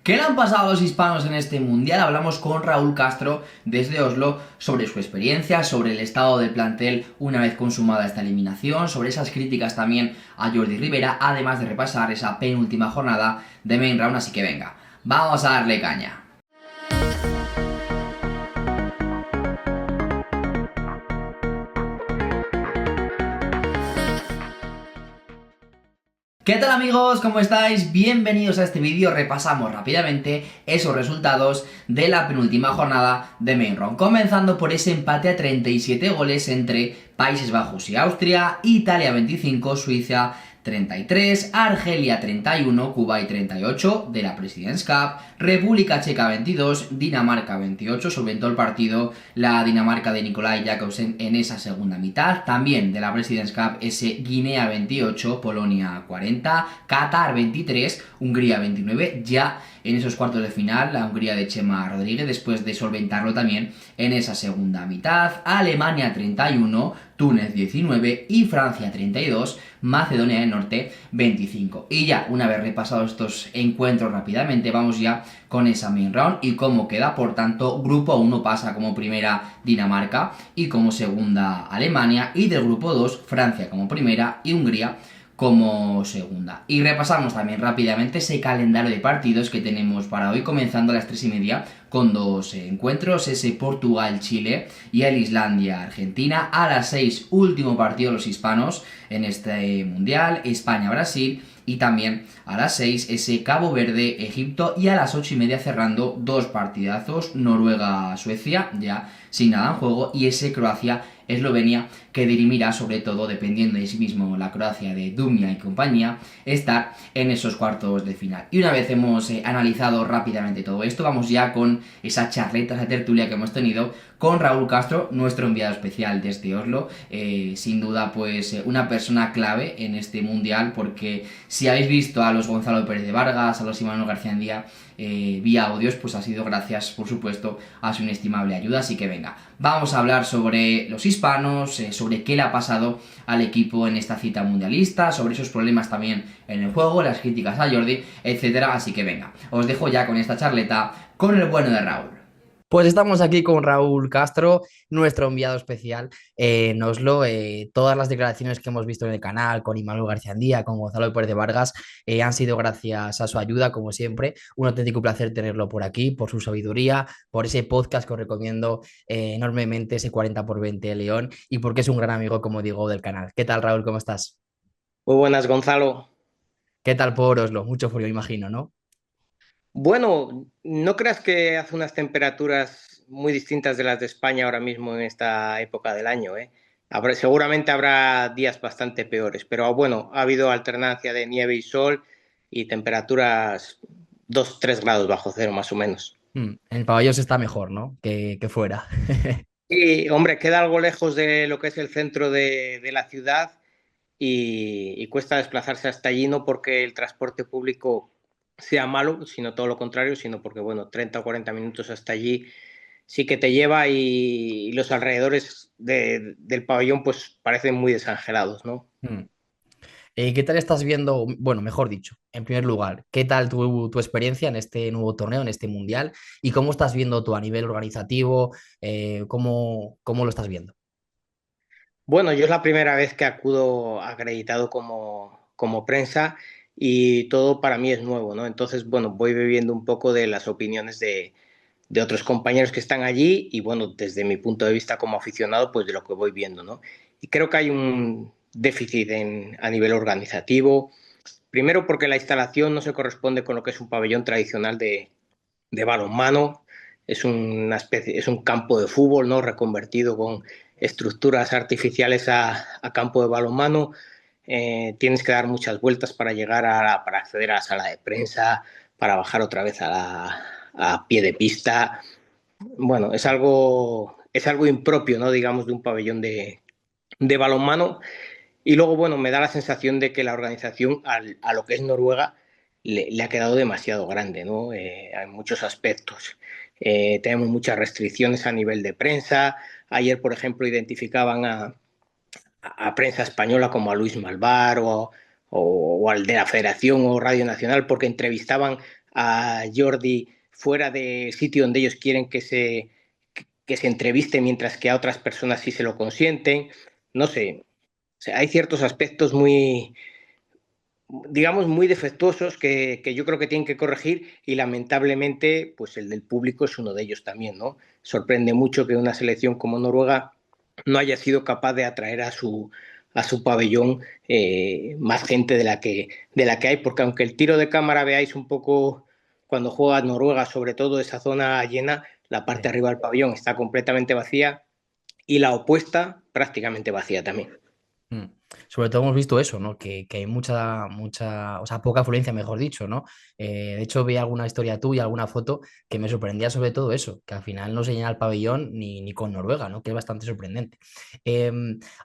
¿Qué le han pasado a los hispanos en este mundial? Hablamos con Raúl Castro desde Oslo sobre su experiencia, sobre el estado del plantel una vez consumada esta eliminación, sobre esas críticas también a Jordi Rivera, además de repasar esa penúltima jornada de Main Round, así que venga, vamos a darle caña. ¿Qué tal amigos? ¿Cómo estáis? Bienvenidos a este vídeo. Repasamos rápidamente esos resultados de la penúltima jornada de Main Round. Comenzando por ese empate a 37 goles entre Países Bajos y Austria, Italia 25, Suiza 33, Argelia 31, Kuwait 38 de la Presidents Cup, República Checa 22, Dinamarca 28, solventó el partido la Dinamarca de Nikolai Jakobsen en esa segunda mitad, también de la Presidents Cup ese Guinea 28, Polonia 40, Qatar 23, Hungría 29, ya en esos cuartos de final, la Hungría de Chema Rodríguez, después de solventarlo también en esa segunda mitad, Alemania 31, Túnez 19 y Francia 32, Macedonia del Norte 25. Y ya, una vez repasados estos encuentros rápidamente, vamos ya con esa main round y cómo queda. Por tanto, grupo 1 pasa como primera Dinamarca y como segunda Alemania, y del grupo 2 Francia como primera y Hungría como segunda. Y repasamos también rápidamente ese calendario de partidos que tenemos para hoy, comenzando a las 3:30 con dos encuentros, ese Portugal-Chile y el Islandia-Argentina. A las 6, último partido de los hispanos en este mundial, España-Brasil. Y también a las 6 ese Cabo Verde-Egipto, y a las 8:30 cerrando dos partidazos, Noruega-Suecia, ya sin nada en juego, y ese Croacia-Eslovenia, que dirimirá sobre todo, dependiendo de sí mismo, la Croacia de Dumia y compañía, estar en esos cuartos de final. Y una vez hemos analizado rápidamente todo esto, vamos ya con esa charleta, esa tertulia que hemos tenido con Raúl Castro, nuestro enviado especial desde Oslo, sin duda pues una persona clave en este mundial, porque si habéis visto a los Gonzalo Pérez de Vargas, a los Imanol García Andía vía audios, pues ha sido gracias, por supuesto, a su inestimable ayuda. Así que venga, vamos a hablar sobre los hispanos, sobre qué le ha pasado al equipo en esta cita mundialista, sobre esos problemas también en el juego, las críticas a Jordi, etcétera. Así que venga, os dejo ya con esta charleta con el bueno de Raúl. Pues estamos aquí con Raúl Castro, nuestro enviado especial en Oslo. Todas las declaraciones que hemos visto en el canal con Imanol García Andía, con Gonzalo Pérez de Vargas, han sido gracias a su ayuda, como siempre. Un auténtico placer tenerlo por aquí, por su sabiduría, por ese podcast que os recomiendo enormemente, ese 40x20 de León, y porque es un gran amigo, como digo, del canal. ¿Qué tal, Raúl? ¿Cómo estás? Muy buenas, Gonzalo. ¿Qué tal por Oslo? Mucho frío, imagino, ¿no? Bueno, no creas que hace unas temperaturas muy distintas de las de España ahora mismo en esta época del año, ¿eh? Seguramente habrá días bastante peores, pero bueno, ha habido alternancia de nieve y sol y temperaturas 2 3 grados bajo cero más o menos. En el pabellón se está mejor, ¿no? Que fuera. Y hombre, queda algo lejos de lo que es el centro de la ciudad y cuesta desplazarse hasta allí, no porque el transporte público sea malo, sino todo lo contrario, sino porque, bueno, 30 o 40 minutos hasta allí sí que te lleva y los alrededores del pabellón pues parecen muy desangelados, ¿no? Mm. ¿Qué tal estás viendo? Bueno, mejor dicho, en primer lugar, ¿qué tal tu experiencia en este nuevo torneo, en este mundial? ¿Y cómo estás viendo tú a nivel organizativo? ¿Cómo lo estás viendo? Bueno, yo es la primera vez que acudo acreditado como prensa y todo para mí es nuevo, ¿no? Entonces, bueno, voy bebiendo un poco de las opiniones de otros compañeros que están allí y bueno, desde mi punto de vista como aficionado, pues de lo que voy viendo, ¿no? Y creo que hay un déficit a nivel organizativo, primero porque la instalación no se corresponde con lo que es un pabellón tradicional de balonmano, es un campo de fútbol, ¿no? Reconvertido con estructuras artificiales a campo de balonmano. Tienes que dar muchas vueltas para llegar para acceder a la sala de prensa, para bajar otra vez a pie de pista. Bueno, es algo impropio, ¿no? Digamos, de un pabellón de balonmano. Y luego, bueno, me da la sensación de que la organización a lo que es Noruega le ha quedado demasiado grande, ¿no? Hay muchos aspectos. Tenemos muchas restricciones a nivel de prensa. Ayer, por ejemplo, identificaban a prensa española como a Luis Malvar o al de la Federación o Radio Nacional porque entrevistaban a Jordi fuera del sitio donde ellos quieren que se entreviste, mientras que a otras personas sí se lo consienten. No sé, o sea, hay ciertos aspectos muy, digamos, muy defectuosos que yo creo que tienen que corregir y lamentablemente, pues el del público es uno de ellos también, ¿no? Sorprende mucho que una selección como Noruega no haya sido capaz de atraer a su pabellón más gente de la que hay, porque aunque el tiro de cámara veáis un poco cuando juega Noruega, sobre todo esa zona llena, la parte Sí. de arriba del pabellón está completamente vacía y la opuesta prácticamente vacía también. Mm. Sobre todo hemos visto eso, ¿no? Que hay o sea, poca afluencia, mejor dicho, ¿no? De hecho, vi alguna historia tuya, alguna foto que me sorprendía sobre todo eso, que al final no se llena el pabellón ni con Noruega, ¿no? Que es bastante sorprendente.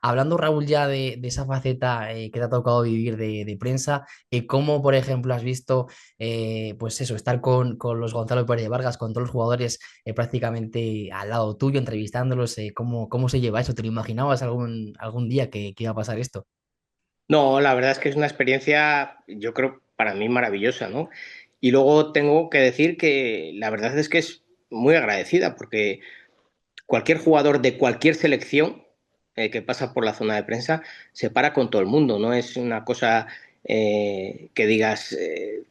Hablando, Raúl, ya de esa faceta que te ha tocado vivir de prensa, ¿cómo, por ejemplo, has visto, pues eso, estar con los Gonzalo Pérez de Vargas, con todos los jugadores prácticamente al lado tuyo, entrevistándolos? ¿Cómo se lleva eso? ¿Te lo imaginabas algún día que iba a pasar esto? No, la verdad es que es una experiencia, yo creo, para mí maravillosa, ¿no? Y luego tengo que decir que la verdad es que es muy agradecida porque cualquier jugador de cualquier selección que pasa por la zona de prensa se para con todo el mundo, no es una cosa que digas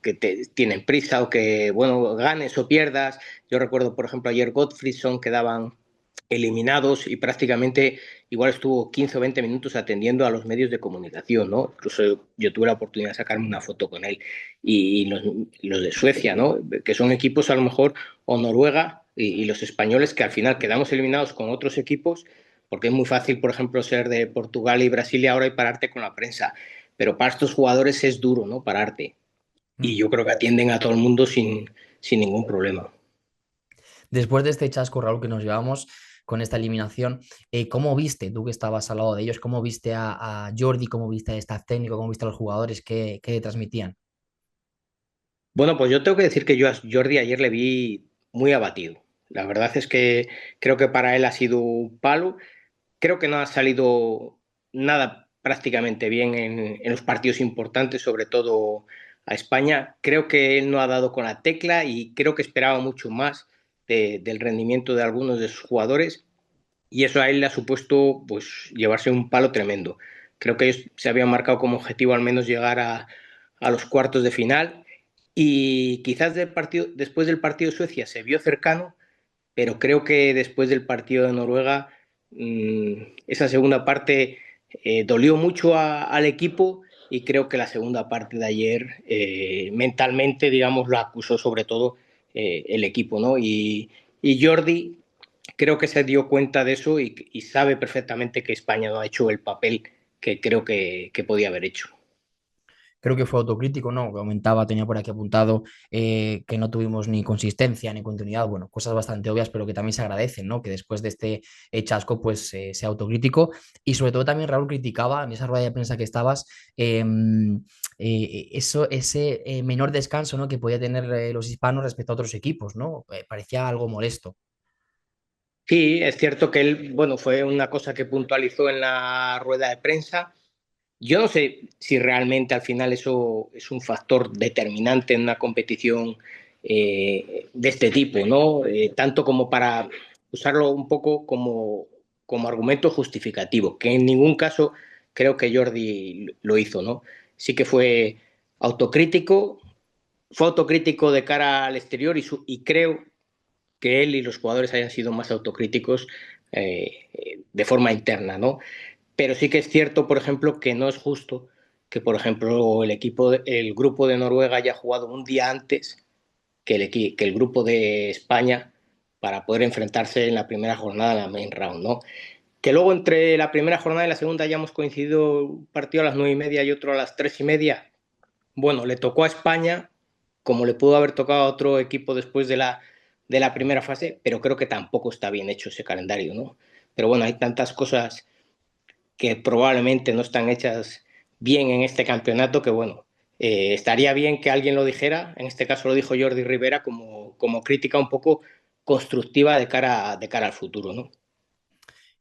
que tienen prisa o que, bueno, ganes o pierdas. Yo recuerdo, por ejemplo, ayer Gottfriedson quedaban eliminados y prácticamente igual estuvo 15 o 20 minutos atendiendo a los medios de comunicación, ¿no? Incluso yo tuve la oportunidad de sacarme una foto con él. Y los de Suecia, ¿no? Que son equipos a lo mejor, o Noruega y los españoles, que al final quedamos eliminados con otros equipos, porque es muy fácil, por ejemplo, ser de Portugal y Brasil y ahora y pararte con la prensa. Pero para estos jugadores es duro, ¿no? Pararte. Y Mm. yo creo que atienden a todo el mundo sin ningún problema. Después de este chasco, Raúl, que nos llevamos con esta eliminación, ¿cómo viste, tú que estabas al lado de ellos, cómo viste a Jordi, cómo viste al staff técnico, cómo viste a los jugadores que transmitían? Bueno, pues yo tengo que decir que yo a Jordi ayer le vi muy abatido. La verdad es que creo que para él ha sido un palo. Creo que no ha salido nada prácticamente bien en los partidos importantes, sobre todo a España. Creo que él no ha dado con la tecla y creo que esperaba mucho más del rendimiento de algunos de sus jugadores y eso a él le ha supuesto pues llevarse un palo tremendo. Creo que ellos se habían marcado como objetivo al menos llegar a los cuartos de final y quizás después del partido de Suecia se vio cercano, pero creo que después del partido de Noruega, esa segunda parte dolió mucho al equipo y creo que la segunda parte de ayer mentalmente, digamos, lo acusó sobre todo el equipo, ¿no? Y Jordi creo que se dio cuenta de eso y sabe perfectamente que España no ha hecho el papel que creo que podía haber hecho. Creo que fue autocrítico, ¿no? Comentaba, tenía por aquí apuntado que no tuvimos ni consistencia ni continuidad, bueno, cosas bastante obvias, pero que también se agradecen, ¿no? Que después de este chasco, pues sea autocrítico. Y sobre todo también Raúl criticaba en esa rueda de prensa que estabas, ese menor descanso, ¿no? Que podía tener los hispanos respecto a otros equipos, ¿no? Parecía algo molesto. Sí, es cierto que él, bueno, fue una cosa que puntualizó en la rueda de prensa. Yo no sé si realmente al final eso es un factor determinante en una competición de este tipo, ¿no? Tanto como para usarlo un poco como argumento justificativo, que en ningún caso creo que Jordi lo hizo, ¿no? Sí que fue autocrítico de cara al exterior y creo que él y los jugadores hayan sido más autocríticos de forma interna, ¿no? Pero sí que es cierto, por ejemplo, que no es justo que, por ejemplo, el grupo de Noruega haya jugado un día antes que el grupo de España para poder enfrentarse en la primera jornada en la main round, ¿no? Que luego entre la primera jornada y la segunda hayamos coincidido un partido a las 9:30 y otro a las 3:30. Bueno, le tocó a España, como le pudo haber tocado a otro equipo después de la primera fase, pero creo que tampoco está bien hecho ese calendario, ¿no? Pero bueno, hay tantas cosas que probablemente no están hechas bien en este campeonato, que bueno, estaría bien que alguien lo dijera, en este caso lo dijo Jordi Rivera, como crítica un poco constructiva de cara al futuro, ¿no?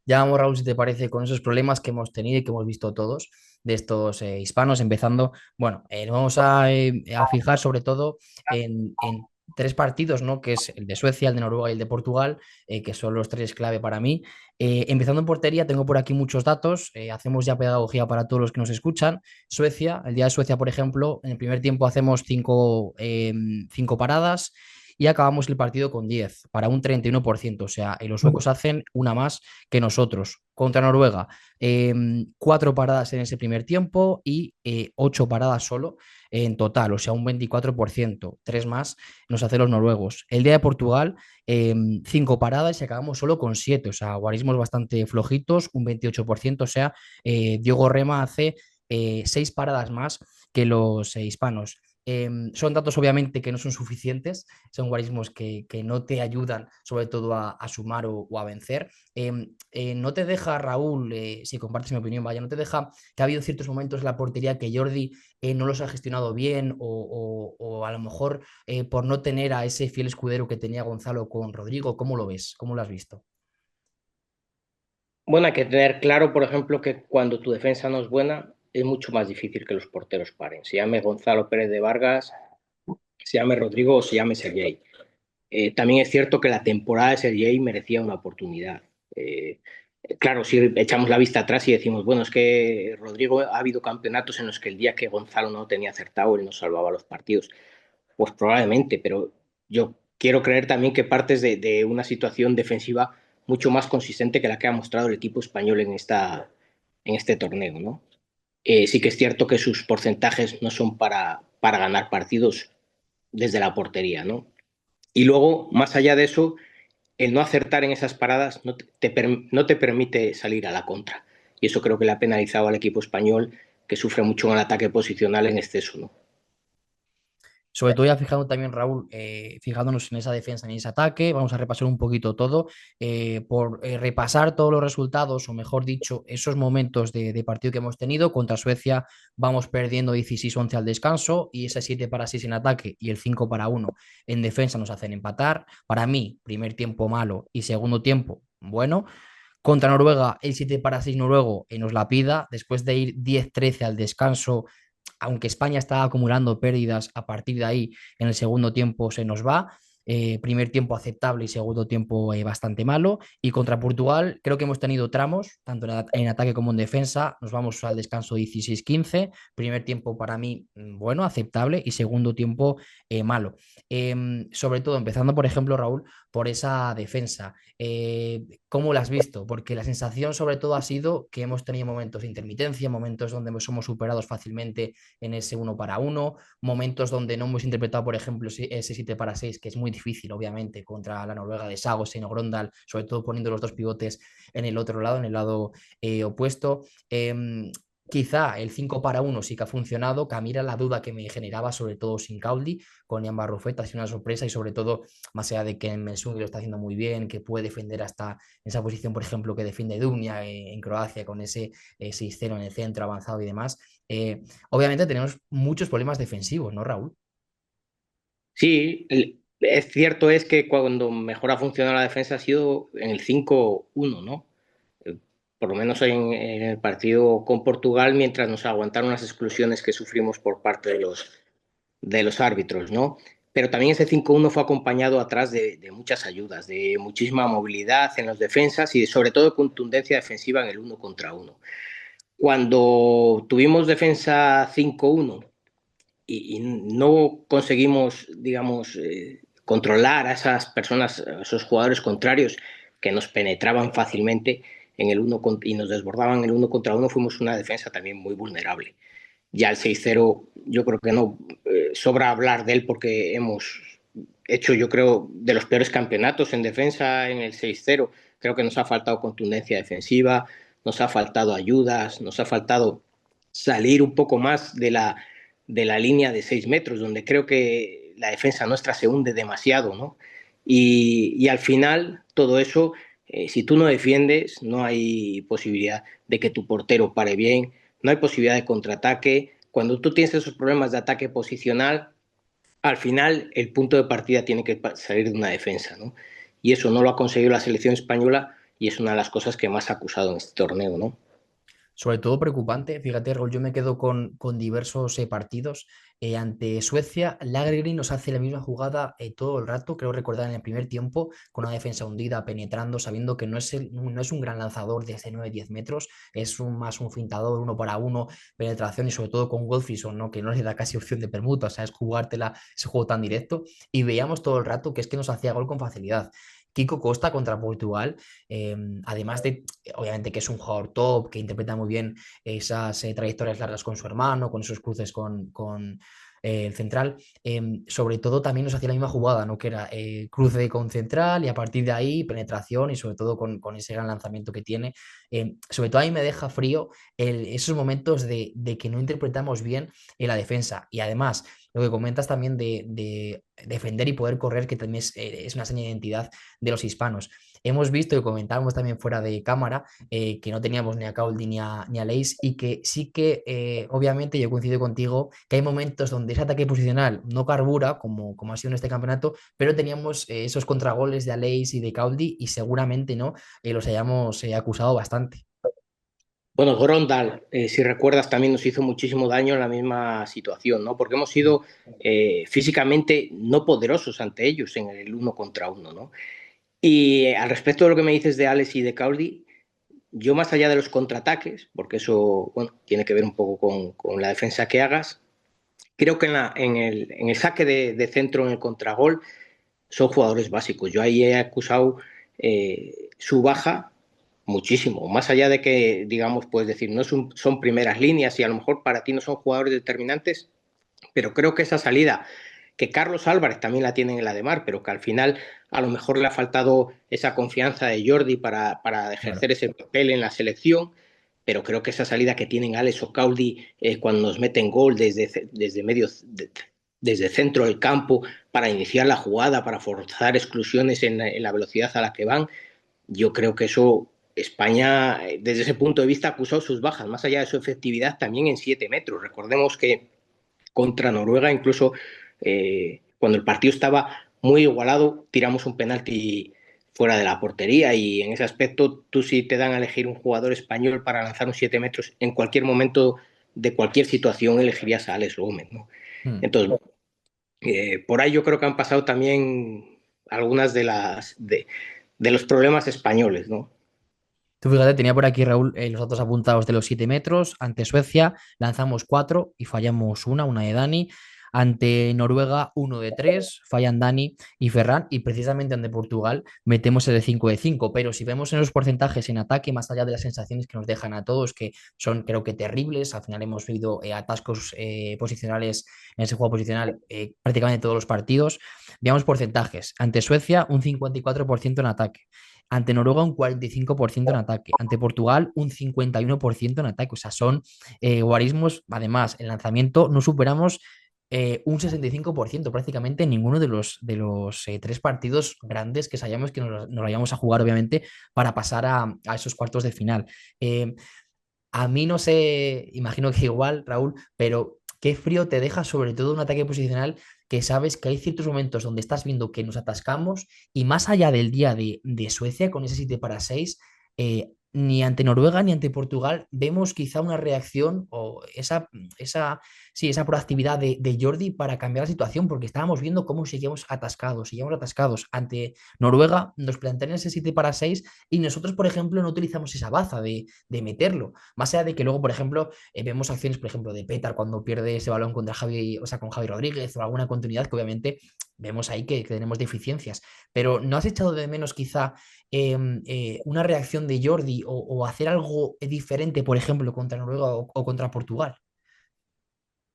Ya vamos, Raúl, si te parece, con esos problemas que hemos tenido y que hemos visto todos. de estos hispanos, empezando, bueno, nos vamos a fijar sobre todo en tres partidos, ¿no? Que es el de Suecia, el de Noruega y el de Portugal, que son los tres clave para mí. Empezando en portería, tengo por aquí muchos datos, hacemos ya pedagogía para todos los que nos escuchan. Suecia, el día de Suecia, por ejemplo, en el primer tiempo hacemos cinco paradas y acabamos el partido con 10 para un 31%. O sea, los suecos hacen una más que nosotros. Contra Noruega, cuatro paradas en ese primer tiempo y ocho paradas solo en total, o sea, un 24%, tres más nos hacen los noruegos. El día de Portugal, cinco paradas y acabamos solo con siete, o sea, guarismos bastante flojitos, un 28%, o sea, Diogo Rema hace seis paradas más que los hispanos. Son datos obviamente que no son suficientes, son guarismos que no te ayudan sobre todo a sumar o a vencer. No te deja, Raúl, si compartes mi opinión, vaya, no te deja que ha habido ciertos momentos en la portería que Jordi no los ha gestionado bien o a lo mejor por no tener a ese fiel escudero que tenía Gonzalo con Rodrigo. ¿Cómo lo ves? ¿Cómo lo has visto? Bueno, hay que tener claro, por ejemplo, que cuando tu defensa no es buena, es mucho más difícil que los porteros paren. Se llame Gonzalo Pérez de Vargas, se llame Rodrigo o se llame Sergei. También es cierto que la temporada de Sergei merecía una oportunidad. Eh, claro, si echamos la vista atrás y decimos, bueno, es que Rodrigo ha habido campeonatos en los que el día que Gonzalo no tenía acertado, él no salvaba los partidos. Pues probablemente, pero yo quiero creer también que partes de una situación defensiva mucho más consistente que la que ha mostrado el equipo español en este torneo, ¿no? Sí que es cierto que sus porcentajes no son para ganar partidos desde la portería, ¿no? Y luego, más allá de eso, el no acertar en esas paradas no te permite salir a la contra. Y eso creo que le ha penalizado al equipo español, que sufre mucho en el ataque posicional en exceso, ¿no? Sobre todo ya fijando también, Raúl, fijándonos en esa defensa, en ese ataque, vamos a repasar un poquito todo, por repasar todos los resultados, o mejor dicho, esos momentos de partido que hemos tenido. Contra Suecia vamos perdiendo 16-11 al descanso y ese 7 para 6 en ataque y el 5 para 1 en defensa nos hacen empatar. Para mí, primer tiempo malo y segundo tiempo bueno. Contra Noruega, el 7 para 6 noruego nos la pida, después de ir 10-13 al descanso, aunque España estaba acumulando pérdidas, a partir de ahí en el segundo tiempo se nos va. Primer tiempo aceptable y segundo tiempo bastante malo. Y contra Portugal creo que hemos tenido tramos, tanto en ataque como en defensa. Nos vamos al descanso 16-15. Primer tiempo para mí bueno, aceptable y segundo tiempo malo. Sobre todo empezando, por ejemplo, Raúl, por esa defensa. ¿Cómo la has visto? Porque la sensación sobre todo ha sido que hemos tenido momentos de intermitencia, momentos donde somos superados fácilmente en ese uno para uno, momentos donde no hemos interpretado, por ejemplo, ese 7 para 6 que es muy difícil, obviamente, contra la Noruega de Sagosen o Grondal, sobre todo poniendo los dos pivotes en el otro lado, en el lado opuesto. Quizá el 5 para uno sí que ha funcionado, que a mí era la duda que me generaba, sobre todo sin Caudi, con Jan Barrufet, ha sido una sorpresa y sobre todo, más allá de que Mensung lo está haciendo muy bien, que puede defender hasta en esa posición, por ejemplo, que defiende Dumnia en Croacia con ese 6-0 en el centro avanzado y demás. Obviamente tenemos muchos problemas defensivos, ¿no, Raúl? Sí, es cierto es que cuando mejor ha funcionado la defensa ha sido en el 5-1, ¿no? Eh, Por lo menos en el partido con Portugal, mientras nos aguantaron las exclusiones que sufrimos por parte de los árbitros, ¿no? Pero también ese 5-1 fue acompañado atrás de muchas ayudas, de muchísima movilidad en las defensas y sobre todo de contundencia defensiva en el uno contra uno. Cuando tuvimos defensa 5-1 y no conseguimos, digamos, controlar a esas personas, a esos jugadores contrarios que nos penetraban fácilmente en el y nos desbordaban en el uno contra uno, fuimos una defensa también muy vulnerable. Ya el 6-0, yo creo que no sobra hablar de él porque hemos hecho, yo creo, de los peores campeonatos en defensa en el 6-0. Creo que nos ha faltado contundencia defensiva, nos ha faltado ayudas, nos ha faltado salir un poco más de la línea de 6 metros, donde creo que la defensa nuestra se hunde demasiado, ¿no? Y al final, todo eso, si tú no defiendes, no hay posibilidad de que tu portero pare bien, no hay posibilidad de contraataque. Cuando tú tienes esos problemas de ataque posicional, al final el punto de partida tiene que salir de una defensa, ¿no? Y eso no lo ha conseguido la selección española y es una de las cosas que más ha acusado en este torneo, ¿no? Sobre todo preocupante, fíjate, Raúl, yo me quedo con diversos partidos. Ante Suecia, Lagergren nos hace la misma jugada todo el rato, creo recordar en el primer tiempo, con una defensa hundida, penetrando, sabiendo que no es un gran lanzador desde 9-10 metros, es más un fintador, uno para uno, penetración y sobre todo con Goldfriedson, ¿no? Que no le da casi opción de permuta, o sea, es jugártela ese juego tan directo. Y veíamos todo el rato que es que nos hacía gol con facilidad. Kiko Costa contra Portugal, eh, además de, obviamente, que es un jugador top, que interpreta muy bien esas trayectorias largas con su hermano, con esos cruces con el central. Sobre todo también nos hacía la misma jugada, ¿no? Que era cruce con central y a partir de ahí penetración y sobre todo con ese gran lanzamiento que tiene. Sobre todo a mí me deja frío esos momentos de que no interpretamos bien en la defensa. Y además, lo que comentas también de defender y poder correr, que también es una seña de identidad de los hispanos. Hemos visto y comentábamos también fuera de cámara que no teníamos ni a Cauldi ni a Leis y que sí que, obviamente, yo coincido contigo, que hay momentos donde ese ataque posicional no carbura, como ha sido en este campeonato, pero teníamos esos contragoles de Aleix y de Cauldi y seguramente no los hayamos acusado bastante. Bueno, Grondal, si recuerdas, también nos hizo muchísimo daño en la misma situación, ¿no? Porque hemos sido físicamente no poderosos ante ellos en el uno contra uno, ¿no? Y al respecto de lo que me dices de Alex y de Caudi, yo más allá de los contraataques, porque eso, bueno, tiene que ver un poco con la defensa que hagas, creo que en el saque de centro, en el contragol, son jugadores básicos. Yo ahí he acusado su baja muchísimo, más allá de que, digamos, puedes decir, no son primeras líneas y a lo mejor para ti no son jugadores determinantes, pero creo que esa salida, que Carlos Álvarez también la tiene en el Ademar, pero que al final a lo mejor le ha faltado esa confianza de Jordi para Claro. ejercer ese papel en la selección, pero creo que esa salida que tienen Alex o Caudi cuando nos meten gol desde medio, desde centro del campo, para iniciar la jugada, para forzar exclusiones en la velocidad a la que van, yo creo que eso España, desde ese punto de vista, ha acusado sus bajas, más allá de su efectividad también en 7 metros. Recordemos que contra Noruega, incluso cuando el partido estaba muy igualado, tiramos un penalti fuera de la portería y en ese aspecto tú si te dan a elegir un jugador español para lanzar un 7 metros en cualquier momento de cualquier situación elegirías a Alex Gómez, ¿no? Mm. Entonces, por ahí yo creo que han pasado también algunas de los problemas españoles, ¿no? Tú fíjate, tenía por aquí Raúl los datos apuntados de los 7 metros. Ante Suecia lanzamos 4 y fallamos una de Dani. Ante Noruega, 1 de 3, fallan Dani y Ferran. Y precisamente ante Portugal metemos el de 5 de 5. Pero si vemos en los porcentajes en ataque, más allá de las sensaciones que nos dejan a todos, que son creo que terribles, al final hemos vivido atascos posicionales en ese juego posicional prácticamente todos los partidos. Veamos porcentajes. Ante Suecia, un 54% en ataque. Ante Noruega un 45% en ataque, ante Portugal un 51% en ataque. O sea, son guarismos. Además, el lanzamiento no superamos un 65% prácticamente en ninguno de los 3 partidos grandes que sabíamos que nos lo íbamos a jugar, obviamente, para pasar a esos cuartos de final. Eh, a mí no sé, imagino que igual, Raúl, pero qué frío te deja sobre todo un ataque posicional que sabes que hay ciertos momentos donde estás viendo que nos atascamos y más allá del día de Suecia con ese 7-6, ni ante Noruega ni ante Portugal vemos quizá una reacción o esa proactividad de Jordi para cambiar la situación, porque estábamos viendo cómo seguíamos atascados. Ante Noruega nos plantean ese 7-6 y nosotros, por ejemplo, no utilizamos esa baza de meterlo. Más allá de que luego, por ejemplo, vemos acciones, por ejemplo, de Petar cuando pierde ese balón contra Javi, o sea, con Javi Rodríguez o alguna continuidad que obviamente vemos ahí que tenemos deficiencias. Pero ¿no has echado de menos quizá una reacción de Jordi o hacer algo diferente, por ejemplo, contra Noruega o contra Portugal?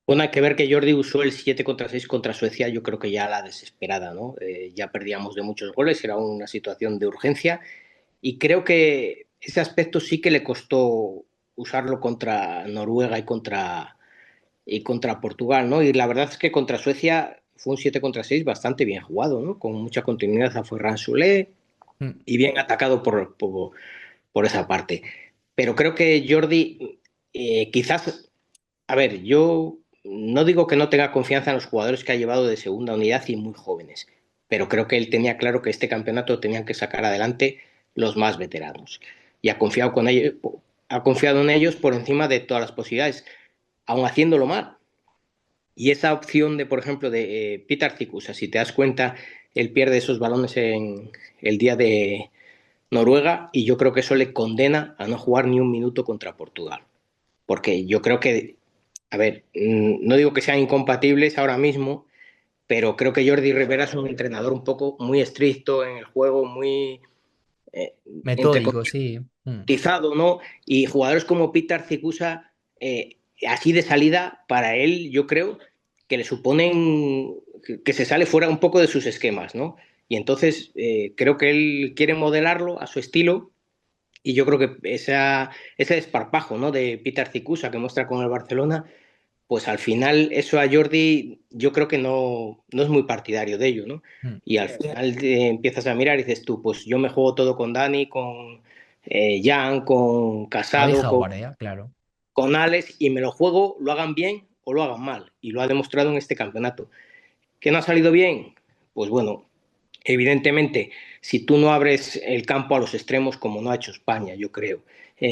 Bueno, hay que ver que Jordi usó el 7 contra 6 contra Suecia, yo creo que ya la desesperada, ¿no? Ya perdíamos de muchos goles, era una situación de urgencia y creo que ese aspecto sí que le costó usarlo contra Noruega y contra Portugal, ¿no? Y la verdad es que contra Suecia fue un 7 contra 6 bastante bien jugado, ¿no? Con mucha continuidad a Ferran Solé Mm. y bien atacado por esa parte. Pero creo que Jordi, quizás, a ver, yo no digo que no tenga confianza en los jugadores que ha llevado de segunda unidad y muy jóvenes, pero creo que él tenía claro que este campeonato tenían que sacar adelante los más veteranos. Y ha confiado en ellos por encima de todas las posibilidades, aun haciéndolo mal. Y esa opción de, por ejemplo, de Peter Cikusa, si te das cuenta, él pierde esos balones en el día de Noruega y yo creo que eso le condena a no jugar ni un minuto contra Portugal. Porque yo creo que, a ver, no digo que sean incompatibles ahora mismo, pero creo que Jordi Rivera es un entrenador un poco muy estricto en el juego, muy eh, Metódico, sí. entrecotizado, ¿no? Y jugadores como Peter Cikusa, así de salida, para él, yo creo que le suponen que se sale fuera un poco de sus esquemas, ¿no? Y entonces creo que él quiere modelarlo a su estilo y yo creo que ese desparpajo, ¿no? De Peter Cikusa que muestra con el Barcelona, pues al final eso a Jordi yo creo que no es muy partidario de ello, ¿no? Mm. Y al final empiezas a mirar y dices tú, pues yo me juego todo con Dani, con Jan, con Casado, Abeja guardia, claro. con Alex, y me lo juego, lo hagan bien o lo hagan mal. Y lo ha demostrado en este campeonato. ¿Que no ha salido bien? Pues bueno, evidentemente, si tú no abres el campo a los extremos, como no ha hecho España, yo creo,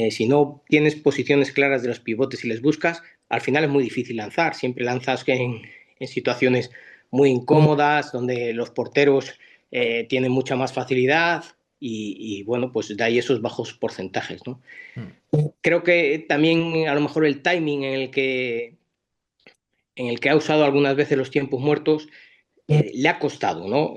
si no tienes posiciones claras de los pivotes y les buscas, al final es muy difícil lanzar. Siempre lanzas en situaciones muy incómodas, donde los porteros tienen mucha más facilidad y, bueno, pues de ahí esos bajos porcentajes, ¿no? Mm. Creo que también a lo mejor el timing en el que ha usado algunas veces los tiempos muertos le ha costado, ¿no?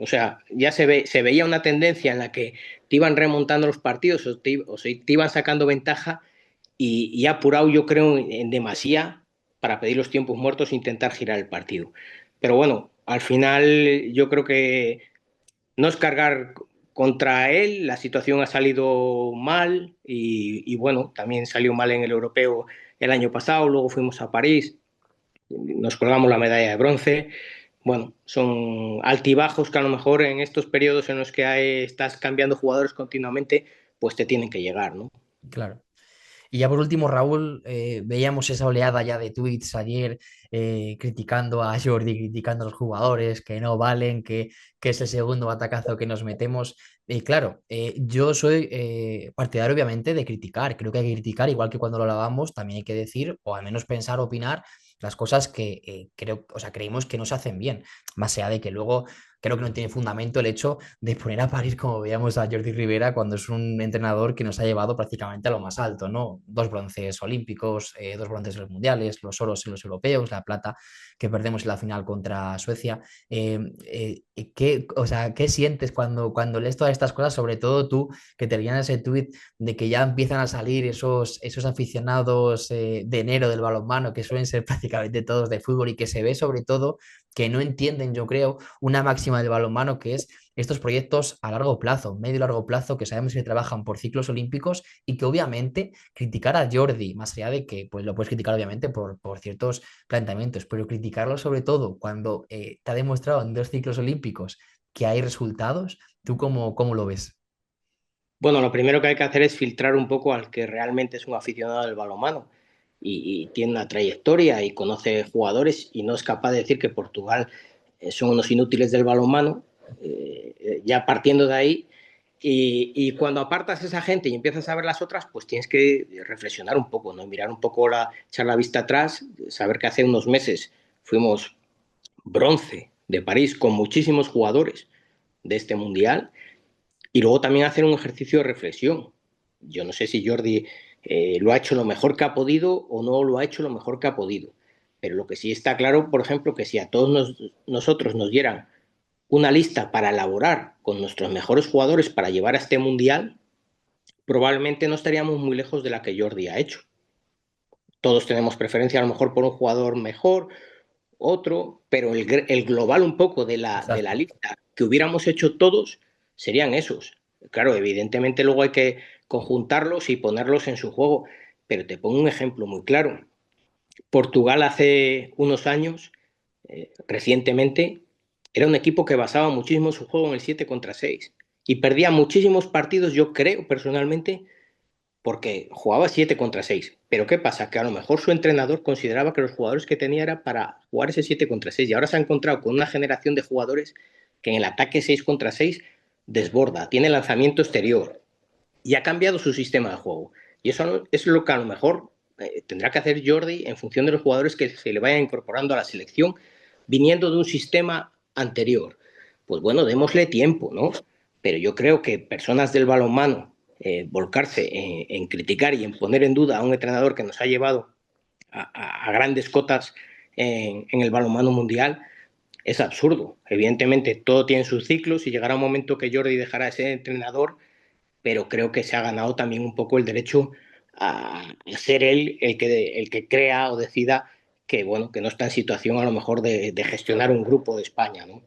O sea, ya se veía una tendencia en la que te iban remontando los partidos o te iban sacando ventaja y ha apurado, yo creo, en demasía para pedir los tiempos muertos e intentar girar el partido. Pero bueno, al final yo creo que no es cargar contra él, la situación ha salido mal y bueno, también salió mal en el europeo el año pasado, luego fuimos a París, nos colgamos la medalla de bronce. Bueno, son altibajos que a lo mejor en estos periodos en los que estás cambiando jugadores continuamente, pues te tienen que llegar, ¿no? Claro. Y ya por último, Raúl, veíamos esa oleada ya de tweets ayer criticando a Jordi, criticando a los jugadores, que no valen, que es el segundo batacazo que nos metemos. Y claro, yo soy partidario obviamente de criticar, creo que hay que criticar, igual que cuando lo lavamos, también hay que decir, o al menos pensar, opinar las cosas que creo, o sea, creemos que no se hacen bien, más allá de que luego creo que no tiene fundamento el hecho de poner a parir, como veíamos a Jordi Rivera, cuando es un entrenador que nos ha llevado prácticamente a lo más alto, ¿no? Dos bronces olímpicos, dos bronces en los mundiales, los oros en los europeos, la plata que perdemos en la final contra Suecia. O sea, ¿qué sientes cuando lees todas estas cosas? Sobre todo tú, que te leían ese tuit de que ya empiezan a salir esos aficionados de enero del balonmano, que suelen ser prácticamente todos de fútbol y que se ve sobre todo que no entienden, yo creo, una máxima del balonmano que es estos proyectos a largo plazo, medio y largo plazo, que sabemos que trabajan por ciclos olímpicos y que obviamente criticar a Jordi, más allá de que pues lo puedes criticar obviamente por ciertos planteamientos, pero criticarlo sobre todo cuando te ha demostrado en dos ciclos olímpicos que hay resultados, ¿tú cómo lo ves? Bueno, lo primero que hay que hacer es filtrar un poco al que realmente es un aficionado del balonmano y tiene una trayectoria y conoce jugadores y no es capaz de decir que Portugal son unos inútiles del balonmano, ya partiendo de ahí. Y cuando apartas a esa gente y empiezas a ver las otras, pues tienes que reflexionar un poco, ¿no? Mirar un poco, echar la vista atrás, saber que hace unos meses fuimos bronce de París con muchísimos jugadores de este mundial y luego también hacer un ejercicio de reflexión. Yo no sé si Jordi lo ha hecho lo mejor que ha podido o no lo ha hecho lo mejor que ha podido, pero lo que sí está claro, por ejemplo, que si a todos nosotros nos dieran una lista para elaborar con nuestros mejores jugadores para llevar a este mundial, probablemente no estaríamos muy lejos de la que Jordi ha hecho. Todos tenemos preferencia a lo mejor por un jugador mejor, otro, pero el global un poco de la Exacto. lista que hubiéramos hecho todos serían esos. Claro, evidentemente luego hay que conjuntarlos y ponerlos en su juego, pero te pongo un ejemplo muy claro. Portugal hace unos años, recientemente, era un equipo que basaba muchísimo su juego en el 7 contra 6 y perdía muchísimos partidos, yo creo personalmente, porque jugaba 7 contra 6. Pero ¿qué pasa? Que a lo mejor su entrenador consideraba que los jugadores que tenía era para jugar ese 7 contra 6 y ahora se ha encontrado con una generación de jugadores que en el ataque 6 contra 6 desborda, tiene lanzamiento exterior y ha cambiado su sistema de juego. Y eso es lo que a lo mejor tendrá que hacer Jordi en función de los jugadores que se le vayan incorporando a la selección, viniendo de un sistema anterior. Pues bueno, démosle tiempo, ¿no? Pero yo creo que personas del balonmano volcarse en criticar y en poner en duda a un entrenador que nos ha llevado a grandes cotas en el balonmano mundial es absurdo. Evidentemente todo tiene sus ciclos y llegará un momento que Jordi dejará de ser entrenador, pero creo que se ha ganado también un poco el derecho a ser él el que crea o decida que, bueno, que no está en situación a lo mejor de gestionar un grupo de España, ¿no?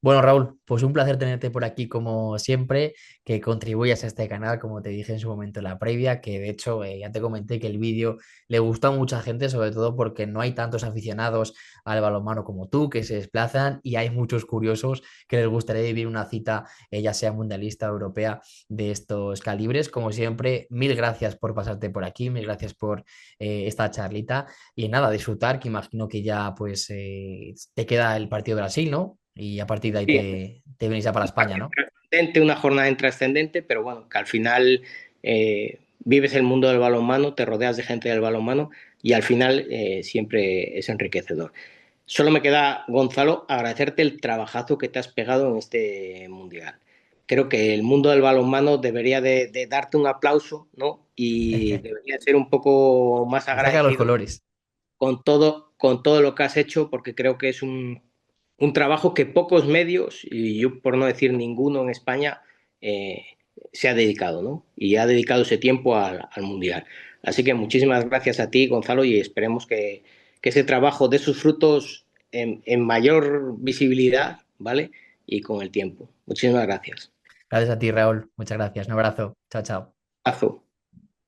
Bueno, Raúl, pues un placer tenerte por aquí como siempre, que contribuyas a este canal, como te dije en su momento en la previa, que de hecho ya te comenté que el vídeo le gustó a mucha gente, sobre todo porque no hay tantos aficionados al balonmano como tú que se desplazan y hay muchos curiosos que les gustaría vivir una cita, ya sea mundialista o europea, de estos calibres. Como siempre, mil gracias por pasarte por aquí, mil gracias por esta charlita y nada, disfrutar, que imagino que ya pues te queda el partido de Brasil, ¿no? Y a partir de ahí Sí, te venís ya para España, ¿no? una jornada intrascendente, pero bueno, que al final vives el mundo del balonmano, te rodeas de gente del balonmano y al final siempre es enriquecedor. Solo me queda, Gonzalo, agradecerte el trabajazo que te has pegado en este mundial. Creo que el mundo del balonmano debería de darte un aplauso, ¿no? Y debería ser un poco más Me saca los agradecido colores. con todo lo que has hecho, porque creo que es un trabajo que pocos medios, y yo por no decir ninguno en España, eh, se ha dedicado, ¿no? Y ha dedicado ese tiempo al Mundial. Así que muchísimas gracias a ti, Gonzalo, y esperemos que ese trabajo dé sus frutos en mayor visibilidad, ¿vale? Y con el tiempo. Muchísimas gracias. Gracias a ti, Raúl. Muchas gracias. Un abrazo. Chao, chao. Abrazo.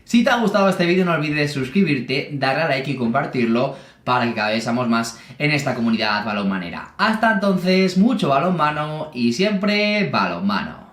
Si te ha gustado este vídeo no olvides suscribirte, darle a like y compartirlo para que cada vez seamos más en esta comunidad balonmanera. Hasta entonces, mucho balonmano y siempre balonmano.